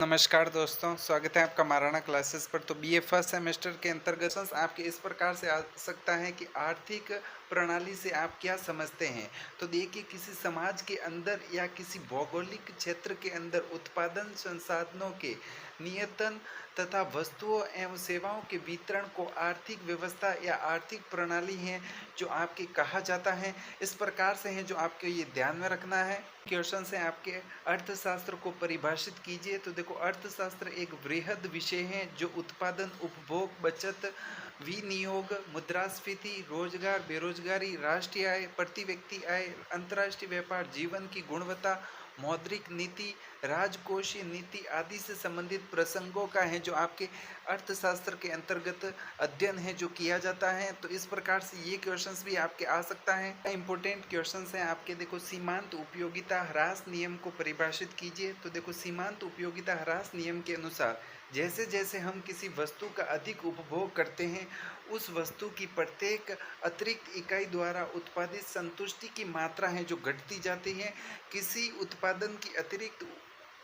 नमस्कार दोस्तों, स्वागत है आपका महाराणा क्लासेस पर। तो बीए फर्स्ट सेमेस्टर के अंतर्गत आपके इस प्रकार से आ सकता है कि आर्थिक प्रणाली से आप क्या समझते हैं। तो देखिए, किसी समाज के अंदर या किसी भौगोलिक क्षेत्र के अंदर उत्पादन संसाधनों के नियतन तथा वस्तुओं एवं सेवाओं के वितरण को आर्थिक व्यवस्था या आर्थिक प्रणाली है जो आपके कहा जाता है। इस प्रकार से है जो आपको ये ध्यान में रखना है। क्वेश्चन है आपके, अर्थशास्त्र को परिभाषित कीजिए। तो देखो, अर्थशास्त्र एक वृहद विषय है जो उत्पादन, उपभोग, बचत, विनियोग, मुद्रास्फीति, रोजगार, बेरोजगारी, राष्ट्रीय आय, प्रति व्यक्ति आय, अंतर्राष्ट्रीय व्यापार, जीवन की गुणवत्ता, मौद्रिक नीति, राजकोषीय नीति आदि से संबंधित प्रसंगों का है जो आपके अर्थशास्त्र के अंतर्गत अध्ययन है जो किया जाता है। तो इस प्रकार से ये क्वेश्चंस भी आपके आ सकता है। इंपॉर्टेंट क्वेश्चंस हैं आपके। देखो, सीमांत उपयोगिता ह्रास नियम को परिभाषित कीजिए। तो देखो, सीमांत उपयोगिता ह्रास नियम के अनुसार जैसे जैसे हम किसी वस्तु का अधिक उपभोग करते हैं, उस वस्तु की प्रत्येक अतिरिक्त इकाई द्वारा उत्पादित संतुष्टि की मात्रा है जो घटती जाती है। किसी उत्पादन की अतिरिक्त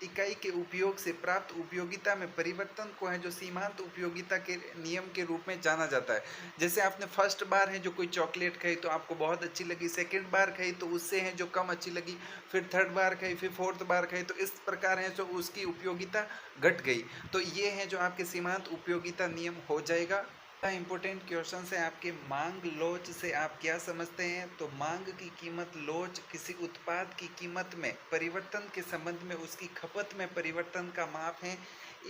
इकाई के उपयोग से प्राप्त उपयोगिता में परिवर्तन को है जो सीमांत उपयोगिता के नियम के रूप में जाना जाता है। जैसे आपने फर्स्ट बार है जो कोई चॉकलेट खाई तो आपको बहुत अच्छी लगी, सेकंड बार खाई तो उससे है जो कम अच्छी लगी, फिर थर्ड बार खाई, फिर फोर्थ बार खाई, तो इस प्रकार है जो उसकी उपयोगिता घट गई। तो ये है जो आपके सीमांत उपयोगिता नियम हो जाएगा। इंपॉर्टेंट क्वेश्चन है आपके, मांग लोच से आप क्या समझते हैं। तो मांग की कीमत, लोच किसी उत्पाद की कीमत में परिवर्तन के संबंध में उसकी खपत में परिवर्तन का माप है।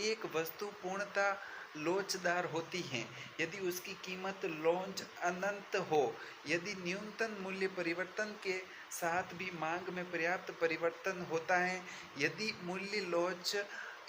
एक वस्तु पूर्णतः लोचदार होती है यदि उसकी कीमत लोच अनंत हो, यदि न्यूनतम मूल्य परिवर्तन के साथ भी मांग में पर्याप्त परिवर्तन होता है, यदि मूल्य लोच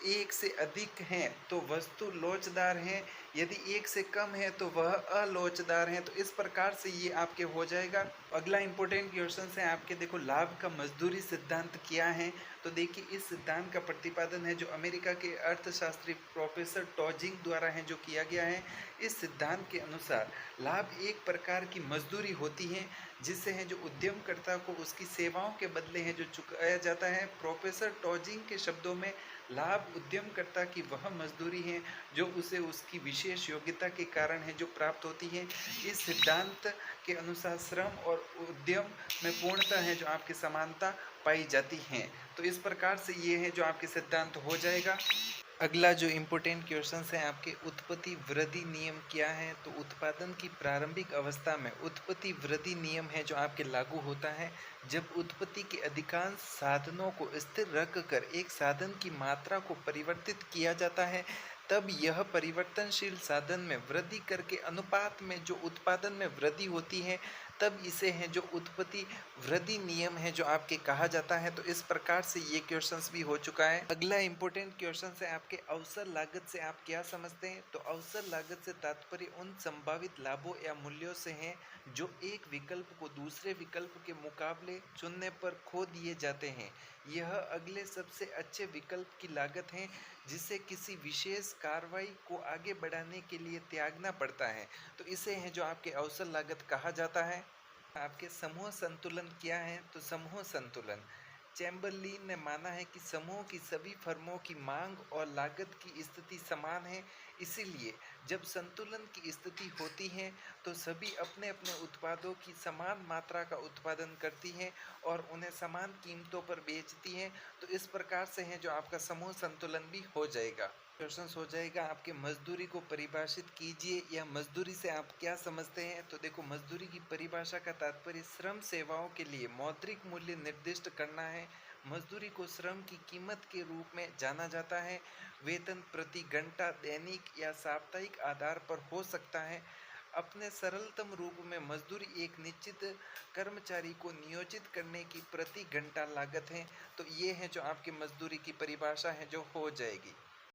एक से अधिक है तो वस्तु लोचदार है, यदि एक से कम है तो वह अलोचदार है। तो इस प्रकार से ये आपके हो जाएगा। अगला इंपॉर्टेंट क्वेश्चन है आपके। देखो, लाभ का मजदूरी सिद्धांत क्या है। तो देखिए, इस सिद्धांत का प्रतिपादन है जो अमेरिका के अर्थशास्त्री प्रोफेसर टॉजिंग द्वारा है जो किया गया है। इस सिद्धांत के अनुसार लाभ एक प्रकार की मजदूरी होती है जिससे है जो उद्यमकर्ता को उसकी सेवाओं के बदले है जो चुकाया जाता है। प्रोफेसर टॉजिंग के शब्दों में लाभ उद्यमकर्ता की वह मजदूरी है जो उसे उसकी विशेष योग्यता के कारण है जो प्राप्त होती है। इस सिद्धांत के अनुसार श्रम और उद्यम में पूर्णतः है जो आपकी समानता पाई जाती है। तो इस प्रकार से ये है जो आपके सिद्धांत हो जाएगा। अगला जो इम्पोर्टेंट क्वेश्चन है आपके, उत्पत्ति वृद्धि नियम क्या है। तो उत्पादन की प्रारंभिक अवस्था में उत्पत्ति वृद्धि नियम है जो आपके लागू होता है जब उत्पत्ति के अधिकांश साधनों को स्थिर रखकर एक साधन की मात्रा को परिवर्तित किया जाता है, तब यह परिवर्तनशील साधन में वृद्धि करके अनुपात में जो उत्पादन में वृद्धि होती है, तब इसे है जो उत्पत्ति वृद्धि नियम है जो आपके कहा जाता है। तो इस प्रकार से ये क्वेश्चंस भी हो चुका है। अगला इंपॉर्टेंट क्वेश्चन है आपके, अवसर लागत से आप क्या समझते हैं। तो अवसर लागत से तात्पर्य उन संभावित लाभों या मूल्यों से है जो एक विकल्प को दूसरे विकल्प के मुकाबले चुनने पर खो दिए जाते हैं। यह अगले सबसे अच्छे विकल्प की लागत है जिसे किसी विशेष कार्रवाई को आगे बढ़ाने के लिए त्यागना पड़ता है। तो इसे है जो आपके अवसर लागत कहा जाता है। आपके समूह संतुलन क्या है। तो समूह संतुलन, चैम्बरलिन ने माना है कि समूह की सभी फर्मों की मांग और लागत की स्थिति समान है, इसीलिए जब संतुलन की स्थिति होती है तो सभी अपने अपने उत्पादों की समान मात्रा का उत्पादन करती हैं और उन्हें समान कीमतों पर बेचती हैं। तो इस प्रकार से है जो आपका समूह संतुलन भी हो जाएगा। क्वेश्चन हो जाएगा आपके, मजदूरी को परिभाषित कीजिए या मजदूरी से आप क्या समझते हैं। तो देखो, मजदूरी की परिभाषा का तात्पर्य श्रम सेवाओं के लिए मौद्रिक मूल्य निर्दिष्ट करना है। मजदूरी को श्रम की कीमत के रूप में जाना जाता है। वेतन प्रति घंटा दैनिक या साप्ताहिक आधार पर हो सकता है। अपने सरलतम रूप में मजदूरी एक निश्चित कर्मचारी को नियोजित करने की प्रति घंटा लागत है। तो ये है जो आपकी मजदूरी की परिभाषा है जो हो जाएगी।